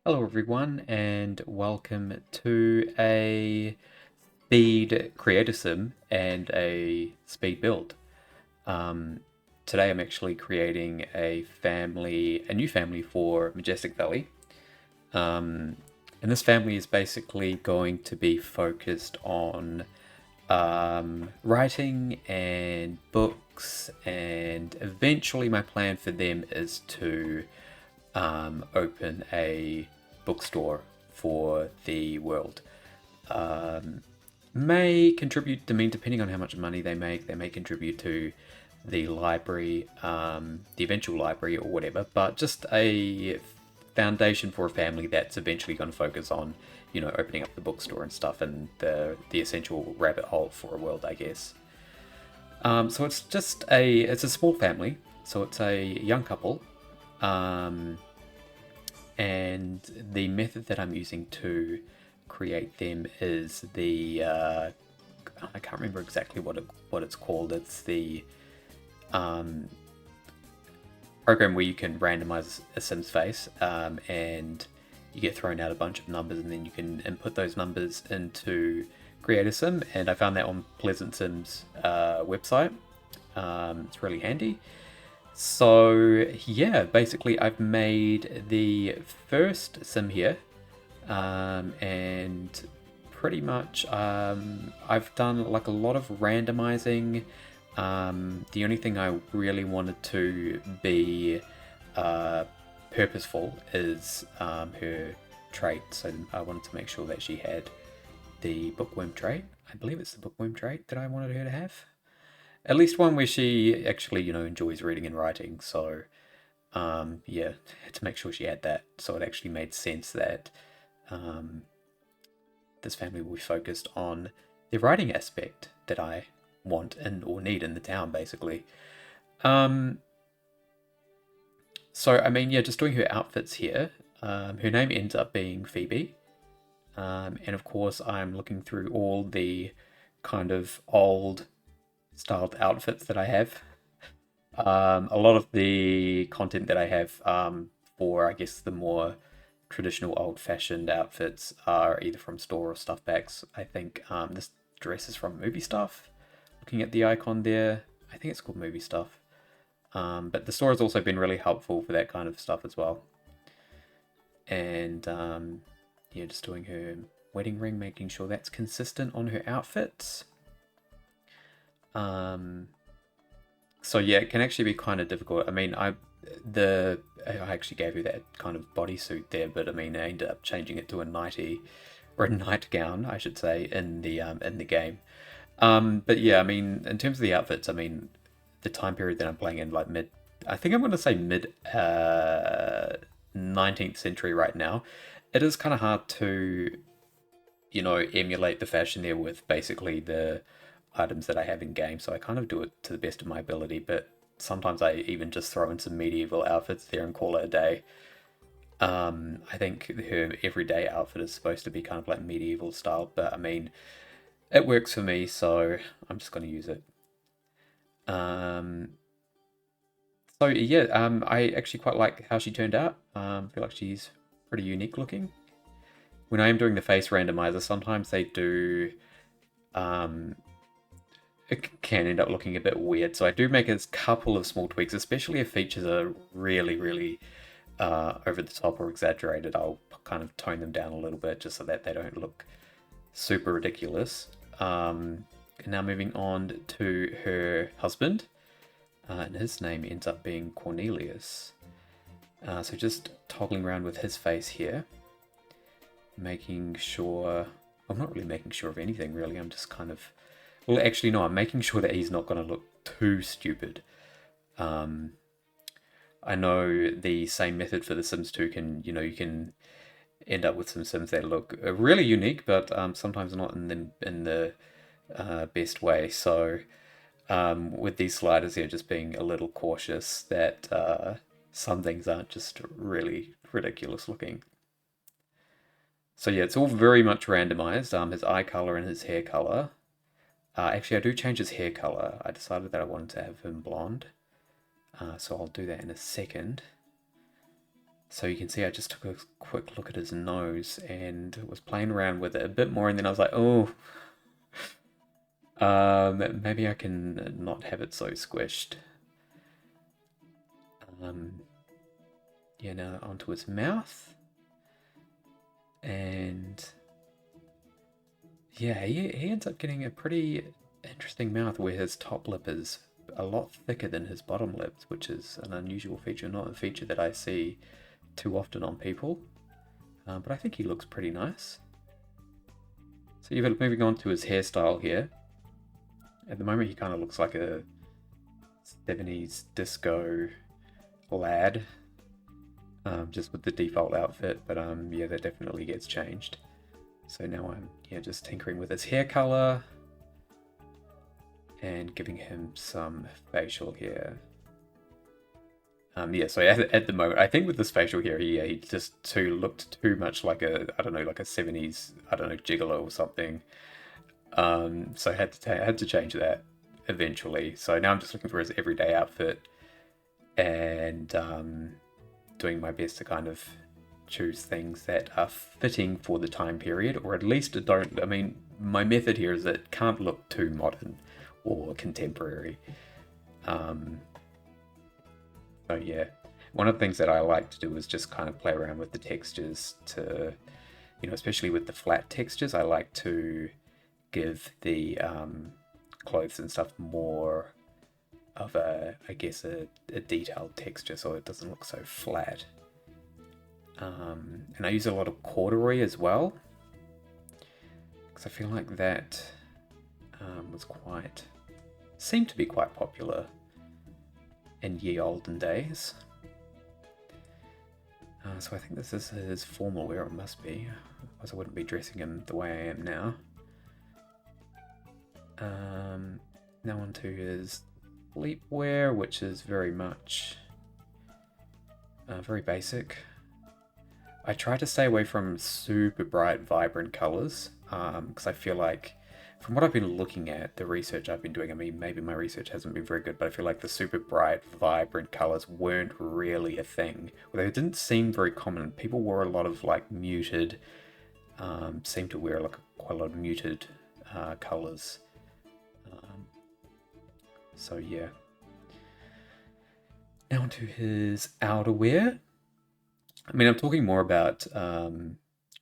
Hello everyone and welcome to a speed creator sim and a speed build. Um, Today I'm actually creating a new family for Majestic Valley. Um, and this family is basically going to be focused on writing and books, and eventually my plan for them is to open a bookstore for the world. Um, may contribute, depending on how much money they may contribute to the library, the eventual library or whatever, but just a foundation for a family that's eventually going to focus on, opening up the bookstore and stuff and the essential rabbit hole for a world, I guess. So it's a small family. So it's a young couple. Um, and the method that I'm using to create them is I can't remember exactly what it's called. It's the um, program where you can randomize a Sim's face, and you get thrown out a bunch of numbers, and then you can input those numbers into create a Sim. And I found that on Pleasant Sim's website. It's really handy. So yeah, basically I've made the first sim here, and pretty much I've done like a lot of randomizing. The only thing I really wanted to be uh, purposeful is her trait. So I wanted to make sure that she had the bookworm trait. I believe it's the bookworm trait that I wanted her to have. At least one where she actually, enjoys reading and writing. So, yeah, had to make sure she had that. So it actually made sense that um, this family will be focused on the writing aspect that I want and or need in the town, basically. Um, so I mean, yeah, just doing her outfits here. Her name ends up being Phoebe, and of course, I'm looking through all the kind of old styled outfits that I have. A lot of the content that I have for, I guess, the more traditional old-fashioned outfits are either from store or stuff packs. I think this dress is from Movie Stuff. Looking at the icon there, I think it's called Movie Stuff. But the store has also been really helpful for that kind of stuff as well. And yeah, just doing her wedding ring, making sure that's consistent on her outfits. Um, So yeah, it can actually be kind of difficult. I mean, I actually gave you that kind of bodysuit there, but I mean, I ended up changing it to a nightie or a nightgown, I should say, in the game. But yeah, I mean, in terms of the outfits, I mean, the time period that I'm playing in, like I think I'm going to say mid 19th century right now. It is kind of hard to emulate the fashion there with basically the items that I have in game. So I kind of do it to the best of my ability, but sometimes I even just throw in some medieval outfits there and call it a day. I think her everyday outfit is supposed to be kind of like medieval style, but I mean, it works for me, so I'm just going to use it. Um, so yeah, I actually quite like how she turned out. I feel like she's pretty unique looking. When I am doing the face randomizer, sometimes they do um, it can end up looking a bit weird. So I do make a couple of small tweaks, especially if features are really, really over the top or exaggerated. I'll kind of tone them down a little bit just so that they don't look super ridiculous. And now moving on to her husband, and his name ends up being Cornelius. So just toggling around with his face here, making sure. I'm not really making sure of anything really. I'm just kind of well, actually, no, I'm making sure that he's not going to look too stupid. Um, I know the same method for The Sims 2 can, you can end up with some Sims that look really unique, but sometimes not in the best way. So with these sliders here, just being a little cautious that some things aren't just really ridiculous looking. So yeah, it's all very much randomized. His eye color and his hair color. Actually, I do change his hair color. I decided that I wanted to have him blonde. So I'll do that in a second. So you can see I just took a quick look at his nose and was playing around with it a bit more, and then I was like, oh, maybe I can not have it so squished. Yeah, now onto his mouth. And yeah, he ends up getting a pretty interesting mouth where his top lip is a lot thicker than his bottom lips, which is an unusual feature, not a feature that I see too often on people. But I think he looks pretty nice. So you've moving on to his hairstyle here. At the moment, he kind of looks like a 70s disco lad, just with the default outfit. But yeah, that definitely gets changed. So now I'm just tinkering with his hair color and giving him some facial hair. Yeah, so at the moment, I think with this facial hair, he just looked too much like I don't know, like a 70s, I don't know, gigolo or something. So I had to change that eventually. So now I'm just looking for his everyday outfit and doing my best to kind of choose things that are fitting for the time period, or at least I mean, my method here is that it can't look too modern or contemporary. So yeah, one of the things that I like to do is just kind of play around with the textures to, especially with the flat textures, I like to give the clothes and stuff more of I guess, a detailed texture so it doesn't look so flat. And I use a lot of corduroy as well, because I feel like that seemed to be quite popular in ye olden days. So I think this is his formal wear, it must be, otherwise I wouldn't be dressing him the way I am now. Now onto his sleepwear, which is very much very basic. I try to stay away from super bright, vibrant colors, because I feel like, from what I've been looking at, the research I've been doing, I mean, maybe my research hasn't been very good, but I feel like the super bright, vibrant colors weren't really a thing. Well, they didn't seem very common. People wore a lot of like muted, seemed to wear like quite a lot of muted colors. So yeah. Now onto his outerwear. I mean, I'm talking more about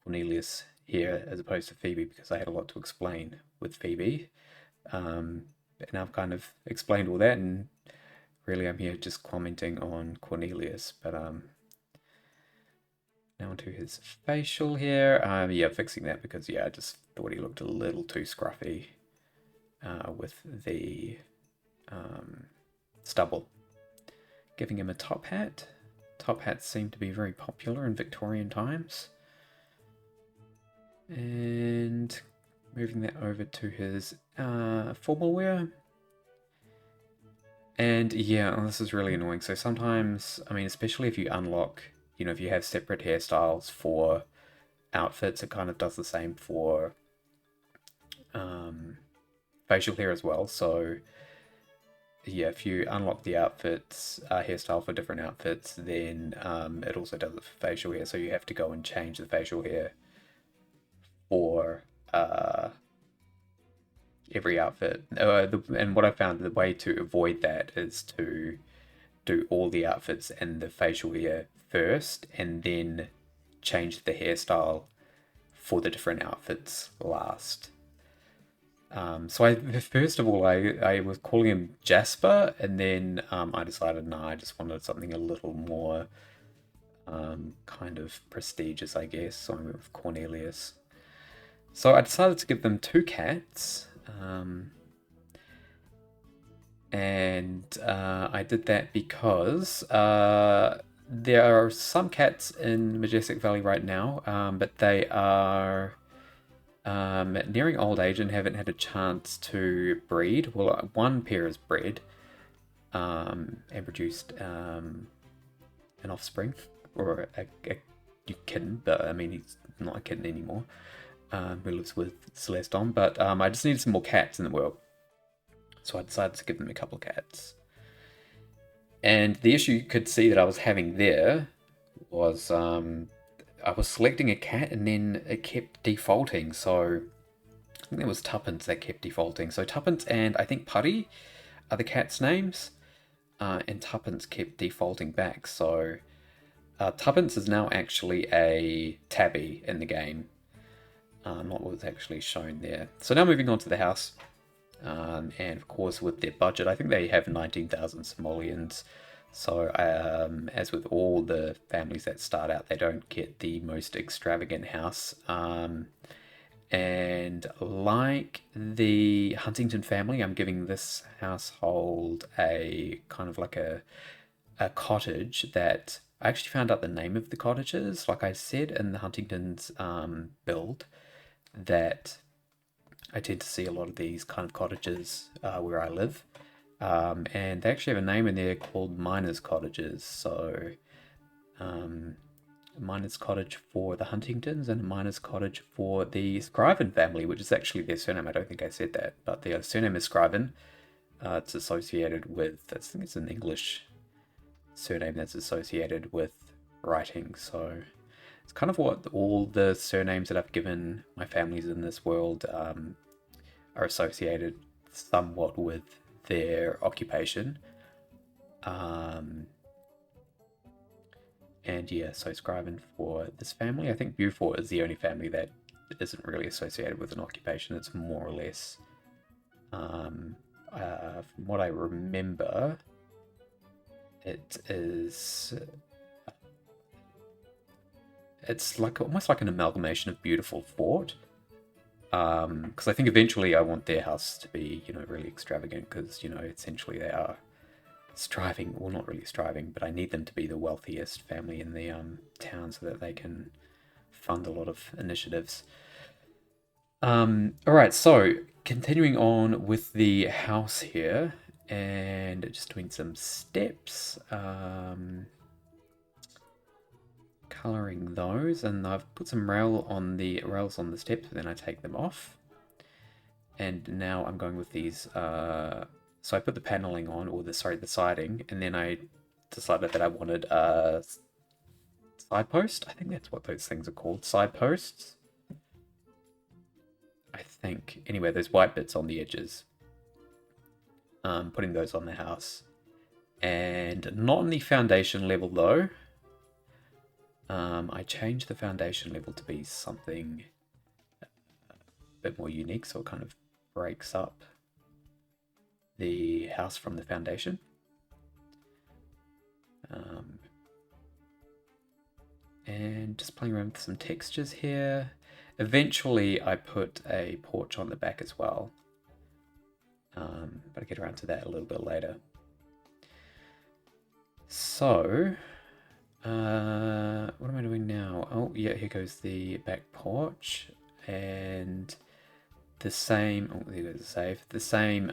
Cornelius here as opposed to Phoebe because I had a lot to explain with Phoebe. And I've kind of explained all that, and really I'm here just commenting on Cornelius. But now onto his facial hair. Yeah, fixing that because, yeah, I just thought he looked a little too scruffy with the stubble. Giving him a top hat. Top hats seem to be very popular in Victorian times. And moving that over to his formal wear. And yeah, this is really annoying. So sometimes, I mean, especially if you unlock, if you have separate hairstyles for outfits, it kind of does the same for facial hair as well. So yeah, if you unlock the outfits, hairstyle for different outfits, then it also does it for facial hair. So you have to go and change the facial hair for every outfit. And what I found, the way to avoid that is to do all the outfits and the facial hair first, and then change the hairstyle for the different outfits last. So first of all, I was calling him Jasper, and then I decided, no, I just wanted something a little more kind of prestigious, I guess. So I went with Cornelius. So I decided to give them 2 cats. And I did that because there are some cats in Majestic Valley right now, but they are nearing old age and haven't had a chance to breed. Well, one pair is bred and produced an offspring, or a kitten, but I mean, he's not a kitten anymore, who lives with Celestine. But I just needed some more cats in the world. So I decided to give them a couple of cats. And the issue you could see that I was having there was I was selecting a cat and then it kept defaulting. So I think there was Tuppence that kept defaulting. So Tuppence and I think Putty are the cat's names, and Tuppence kept defaulting back. So Tuppence is now actually a tabby in the game, not what was actually shown there. So now moving on to the house. And of course, with their budget, I think they have 19,000 simoleons. So, as with all the families that start out, they don't get the most extravagant house. And like the Huntington family, I'm giving this household a kind of like a cottage that I actually found out the name of the cottages, like I said in the Huntington's build, that I tend to see a lot of these kind of cottages where I live. And they actually have a name in there called miners' cottages. So, a miner's cottage for the Huntingtons and a miner's cottage for the Scriven family, which is actually their surname. I don't think I said that, but their surname is Scriven. It's associated with, I think it's an English surname that's associated with writing. So it's kind of what all the surnames that I've given my families in this world are associated somewhat with their occupation. And yeah, so Scriven for this family. I think Beaufort is the only family that isn't really associated with an occupation. It's more or less, from what I remember, it's like almost like an amalgamation of Beautiful Fort. Because I think eventually I want their house to be, really extravagant because, essentially they are striving, well, not really striving, but I need them to be the wealthiest family in the town so that they can fund a lot of initiatives. All right, so continuing on with the house here and just doing some steps, coloring those, and I've put some rails on the steps, but then I take them off. And now I'm going with these. So I put the paneling on, or the siding, and then I decided that I wanted a side post. I think that's what those things are called, side posts. I think. Anyway, those white bits on the edges. Putting those on the house. And not on the foundation level though. I changed the foundation level to be something a bit more unique, so it kind of breaks up the house from the foundation. And just playing around with some textures here. Eventually I put a porch on the back as well, but I'll get around to that a little bit later. So, what am I doing now? Oh yeah, here goes the back porch, and the same, oh there goes the save, the same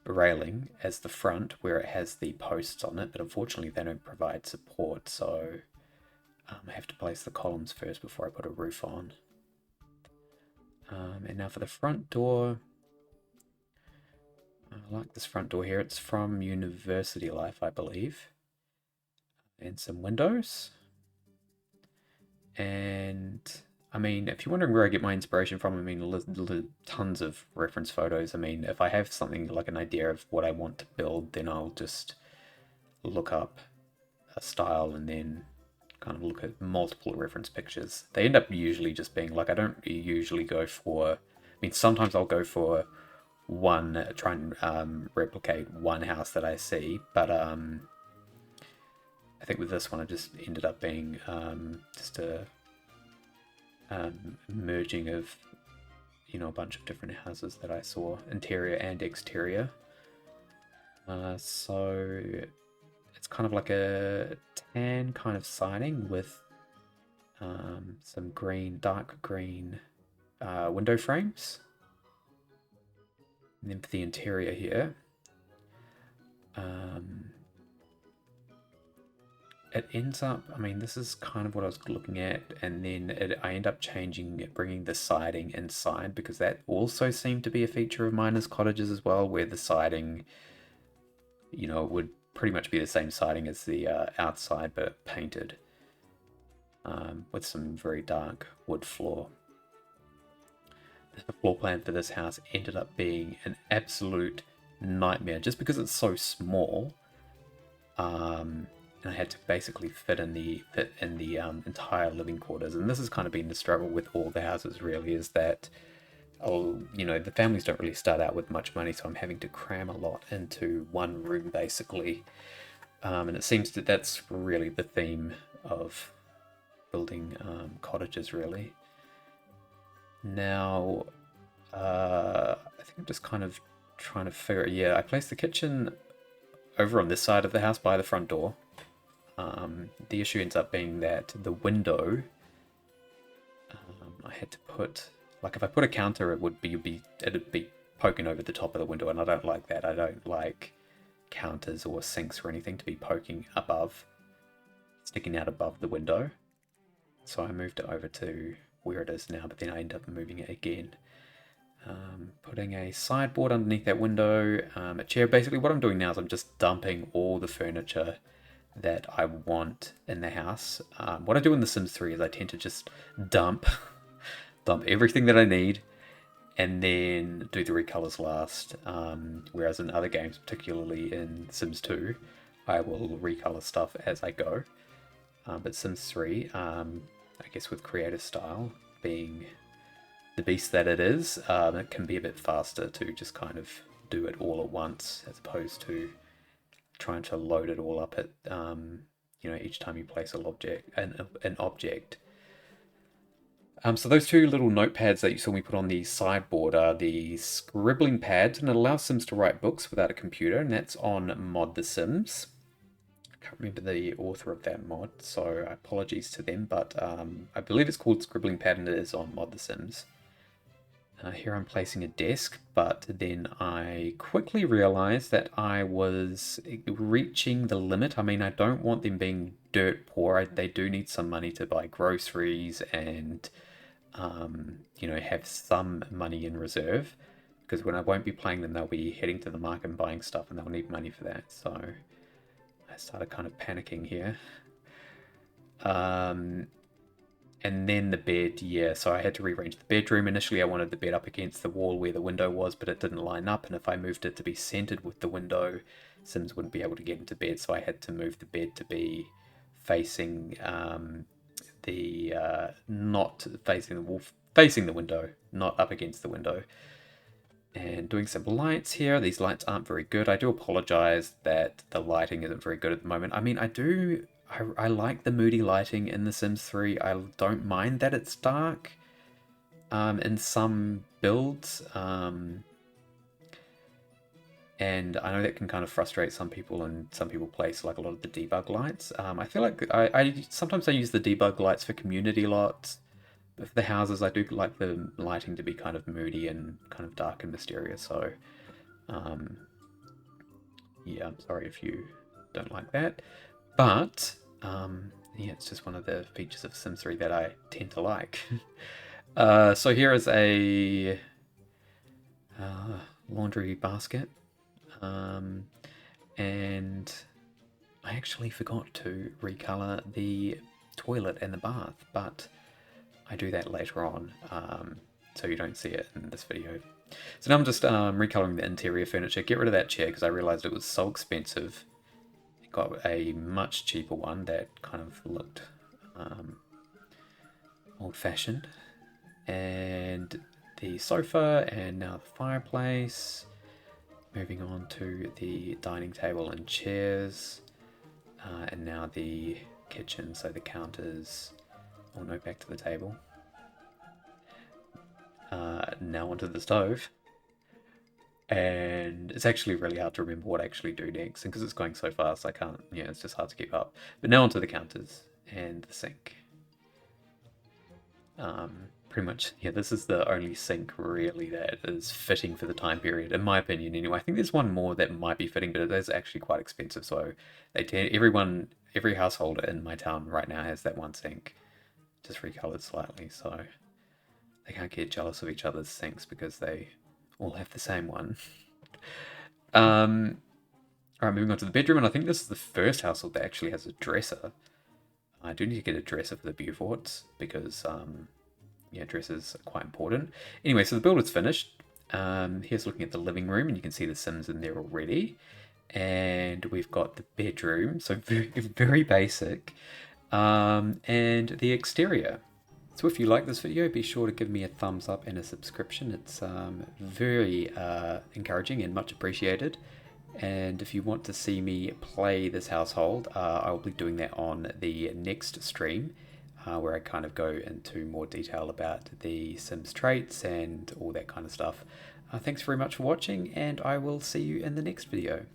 railing as the front where it has the posts on it, but unfortunately they don't provide support, so I have to place the columns first before I put a roof on. And now for the front door, I like this front door here. It's from University Life, I believe. And some windows. And I mean, if you're wondering where I get my inspiration from, I mean, tons of reference photos. I mean, if I have something like an idea of what I want to build, then I'll just look up a style and then kind of look at multiple reference pictures. They end up usually just being like, I don't usually go for, I mean, sometimes I'll go for one, try and replicate one house that I see, but I think with this one, it just ended up being just a merging of, a bunch of different houses that I saw, interior and exterior. So it's kind of like a tan kind of siding with some green, dark green window frames. And then for the interior here, it ends up, I mean, this is kind of what I was looking at, and then I end up changing it, bringing the siding inside, because that also seemed to be a feature of miners' cottages as well, where the siding, would pretty much be the same siding as the outside, but painted with some very dark wood floor. The floor plan for this house ended up being an absolute nightmare just because it's so small. And I had to basically fit in the entire living quarters. And this has kind of been the struggle with all the houses, really, is that the families don't really start out with much money, so I'm having to cram a lot into one room, basically. And it seems that that's really the theme of building cottages, really. Now, I think I'm just kind of trying to figure it. Yeah, I placed the kitchen over on this side of the house by the front door. The issue ends up being that the window, I had to put, like if I put a counter, it'd be poking over the top of the window, and I don't like that. I don't like counters or sinks or anything to be poking above, sticking out above the window. So I moved it over to where it is now, but then I end up moving it again. Putting a sideboard underneath that window, a chair. Basically what I'm doing now is I'm just dumping all the furniture that I want in the house. What I do in The Sims 3 is I tend to just dump everything that I need and then do the recolors last. Whereas in other games, particularly in Sims 2, I will recolor stuff as I go. But Sims 3, I guess with creative style being the beast that it is, it can be a bit faster to just kind of do it all at once as opposed to trying to load it all up at each time you place an object. So those two little notepads that you saw me put on the sideboard are the scribbling pads, and it allows Sims to write books without a computer, and that's on Mod The Sims. I can't remember the author of that mod, so apologies to them, but I believe it's called Scribbling Pad and it is on Mod The Sims. Here I'm placing a desk, but then I quickly realized that I was reaching the limit. I mean, I don't want them being dirt poor. They do need some money to buy groceries and, have some money in reserve. Because when I won't be playing them, they'll be heading to the market and buying stuff and they'll need money for that. So I started kind of panicking here. And then the bed, yeah, so I had to rearrange the bedroom. Initially, I wanted the bed up against the wall where the window was, but it didn't line up. And if I moved it to be centered with the window, Sims wouldn't be able to get into bed. So I had to move the bed to be facing not facing the wall, facing the window, not up against the window. And doing some lights here. These lights aren't very good. I do apologize that the lighting isn't very good at the moment. I mean, I like the moody lighting in The Sims 3. I don't mind that it's dark in some builds. And I know that can kind of frustrate some people, and some people place like a lot of the debug lights. I feel like I sometimes I use the debug lights for community lots. But for the houses, I do like the lighting to be kind of moody and kind of dark and mysterious. So, yeah, I'm sorry if you don't like that. But, yeah, it's just one of the features of Sims 3 that I tend to like. So here is a laundry basket. And I actually forgot to recolor the toilet and the bath, but I do that later on, so you don't see it in this video. So now I'm just recoloring the interior furniture. Get rid of that chair because I realized it was so expensive. Got a much cheaper one that kind of looked old-fashioned. And the sofa, and now the fireplace. Moving on to the dining table and chairs. And now the kitchen, so the counters. Oh no, back to the table. Now onto the stove. And it's actually really hard to remember what I actually do next, and because it's going so fast, I can't, it's just hard to keep up. But now onto the counters and the sink. Pretty much, yeah, this is the only sink really that is fitting for the time period, in my opinion anyway. I think there's one more that might be fitting, but it is actually quite expensive, so every household in my town right now has that one sink, just recolored slightly, so they can't get jealous of each other's sinks because they all have the same one. All right, moving on to the bedroom, and I think this is the first household that actually has a dresser. I do need to get a dresser for the Beauforts because, yeah, dressers are quite important. Anyway, so the build is finished. Here's looking at the living room, and you can see the Sims in there already. And we've got the bedroom, so very, very basic. And the exterior. So if you like this video, be sure to give me a thumbs up and a subscription. It's very encouraging and much appreciated. And if you want to see me play this household, I will be doing that on the next stream, where I kind of go into more detail about the Sims traits and all that kind of stuff. Thanks very much for watching, and I will see you in the next video.